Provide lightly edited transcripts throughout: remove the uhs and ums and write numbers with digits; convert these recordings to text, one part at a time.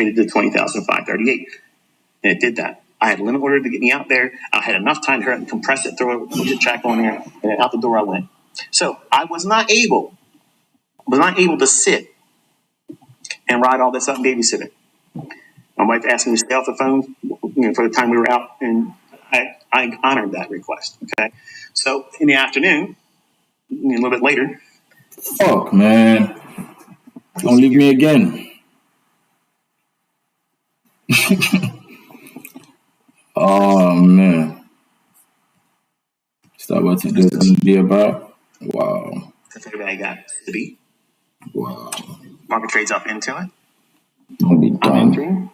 treated to 20,538. And it did that. I had a limit order to get me out there. I had enough time to hurry up and compress it, throw a widget track on there, and then out the door I went. So I was not able to sit and ride all this up and babysit it. My wife asked me to stay off the phone, for the time we were out, and I honored that request. Okay, so in the afternoon, a little bit later. Fuck, man! Don't leave me again. Oh man, is that what it is going to be about? Wow. That's everybody got to be. Wow. Market trades up into it. Don't be dumb. I'm entering.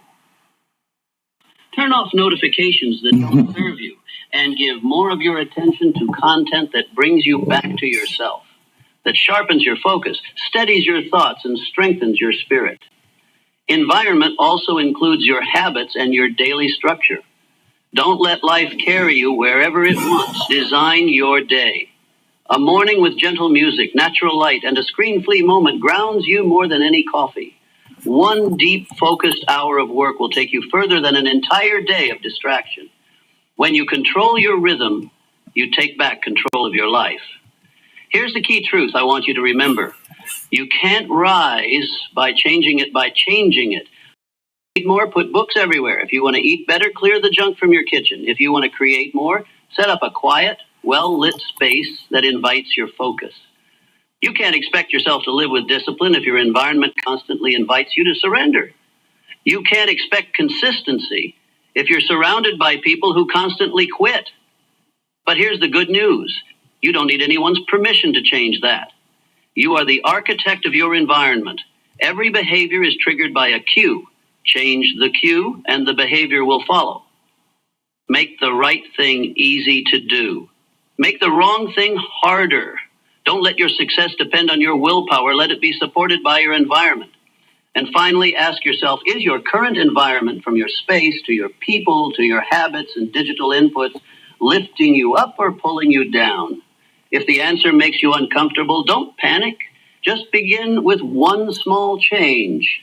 Turn off notifications that don't serve you and give more of your attention to content that brings you back to yourself, that sharpens your focus, steadies your thoughts, and strengthens your spirit. Environment also includes your habits and your daily structure. Don't let life carry you wherever it wants. Design your day. A morning with gentle music, natural light, and a screen-free moment grounds you more than any coffee. One deep, focused hour of work will take you further than an entire day of distraction. When you control your rhythm, you take back control of your life. Here's the key truth I want you to remember. You can't rise by changing it. Eat more, put books everywhere. If you want to eat better, clear the junk from your kitchen. If you want to create more, set up a quiet, well-lit space that invites your focus. You can't expect yourself to live with discipline if your environment constantly invites you to surrender. You can't expect consistency if you're surrounded by people who constantly quit. But here's the good news. You don't need anyone's permission to change that. You are the architect of your environment. Every behavior is triggered by a cue. Change the cue and the behavior will follow. Make the right thing easy to do. Make the wrong thing harder. Don't let your success depend on your willpower. Let it be supported by your environment. And finally, ask yourself, is your current environment, from your space to your people to your habits and digital inputs, lifting you up or pulling you down? If the answer makes you uncomfortable, don't panic. Just begin with one small change.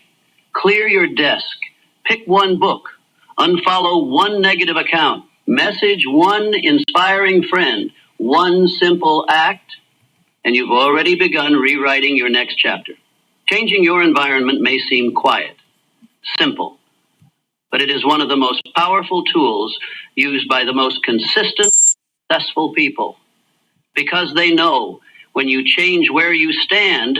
Clear your desk. Pick one book. Unfollow one negative account. Message one inspiring friend. One simple act, and you've already begun rewriting your next chapter. Changing your environment may seem quiet, simple, but it is one of the most powerful tools used by the most consistent, successful people, because they know when you change where you stand,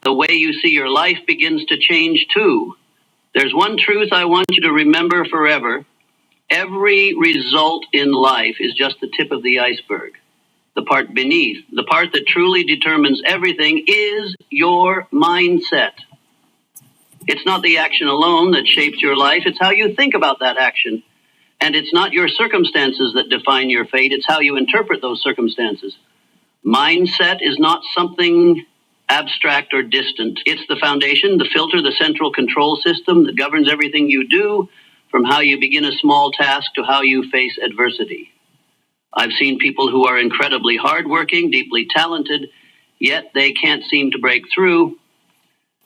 the way you see your life begins to change too. There's one truth I want you to remember forever. Every result in life is just the tip of the iceberg. The part beneath, the part that truly determines everything, is your mindset. It's not the action alone that shapes your life. It's how you think about that action. And it's not your circumstances that define your fate. It's how you interpret those circumstances. Mindset is not something abstract or distant. It's the foundation, the filter, the central control system that governs everything you do, from how you begin a small task to how you face adversity. I've seen people who are incredibly hardworking, deeply talented, yet they can't seem to break through.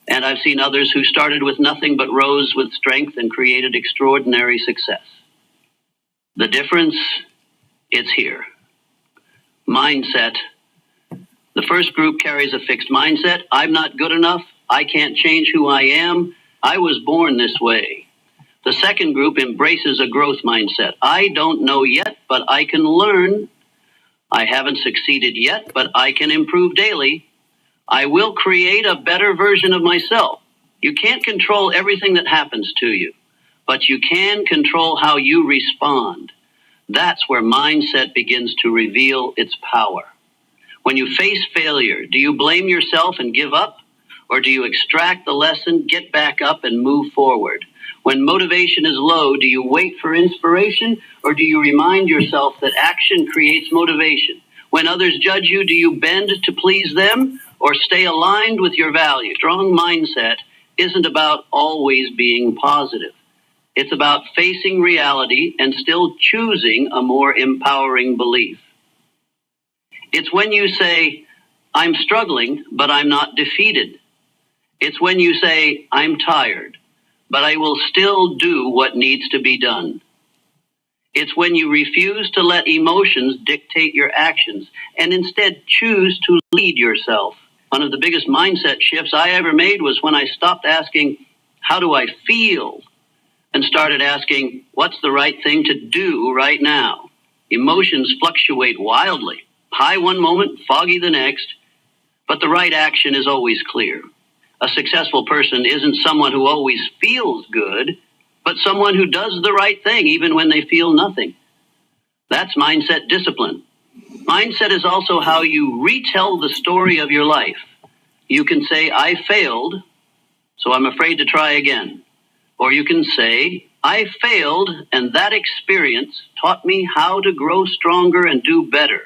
And I've seen others who started with nothing but rose with strength and created extraordinary success. The difference is here. Mindset. The first group carries a fixed mindset. I'm not good enough. I can't change who I am. I was born this way. The second group embraces a growth mindset. I don't know yet, but I can learn. I haven't succeeded yet, but I can improve daily. I will create a better version of myself. You can't control everything that happens to you, but you can control how you respond. That's where mindset begins to reveal its power. When you face failure, do you blame yourself and give up? Or do you extract the lesson, get back up, and move forward? When motivation is low, do you wait for inspiration, or do you remind yourself that action creates motivation? When others judge you, do you bend to please them, or stay aligned with your values? Strong mindset isn't about always being positive. It's about facing reality and still choosing a more empowering belief. It's when you say, I'm struggling, but I'm not defeated. It's when you say, I'm tired, but I will still do what needs to be done. It's when you refuse to let emotions dictate your actions and instead choose to lead yourself. One of the biggest mindset shifts I ever made was when I stopped asking, how do I feel? And started asking, what's the right thing to do right now? Emotions fluctuate wildly. High one moment, foggy the next, but the right action is always clear. A successful person isn't someone who always feels good, but someone who does the right thing even when they feel nothing. That's mindset discipline. Mindset is also how you retell the story of your life. You can say, I failed, so I'm afraid to try again. Or you can say, I failed, and that experience taught me how to grow stronger and do better.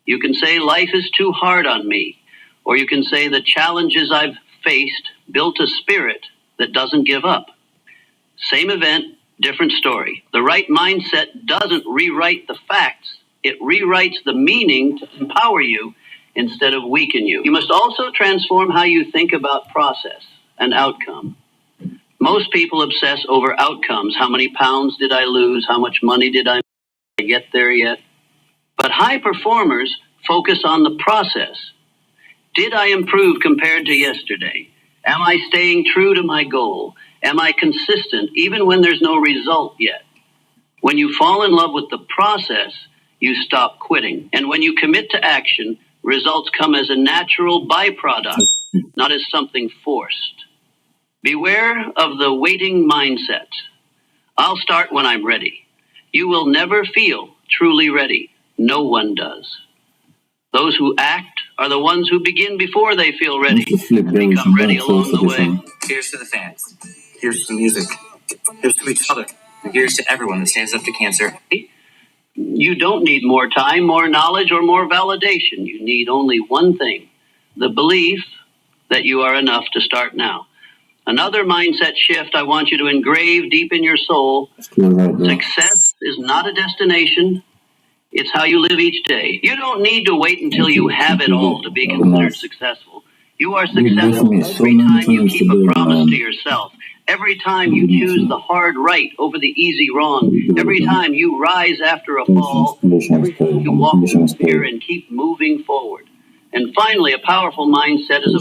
You can say, life is too hard on me. Or you can say, the challenges I've faced built a spirit that doesn't give up. Same event, different story. The right mindset doesn't rewrite the facts. It rewrites the meaning to empower you instead of weaken you. You must also transform how you think about process and outcome. Most people obsess over outcomes. How many pounds did I lose? How much money did I get there yet? But high performers focus on the process. Did I improve compared to yesterday? Am I staying true to my goal? Am I consistent even when there's no result yet? When you fall in love with the process, you stop quitting. And when you commit to action, results come as a natural byproduct, not as something forced. Beware of the waiting mindset. I'll start when I'm ready. You will never feel truly ready. No one does. Those who act are the ones who begin before they feel ready and become ready along the way. Here's to the fans. Here's to the music. Here's to each other. And here's to everyone that stands up to cancer. You don't need more time, more knowledge, or more validation. You need only one thing, the belief that you are enough to start now. Another mindset shift I want you to engrave deep in your soul. Success is not a destination. It's how you live each day. You don't need to wait until you have it all to be considered successful. You are successful every time you keep a promise to yourself. Every time you choose the hard right over the easy wrong. Every time you rise after a fall. Every time you walk with fear and keep moving forward. And finally, a powerful mindset is a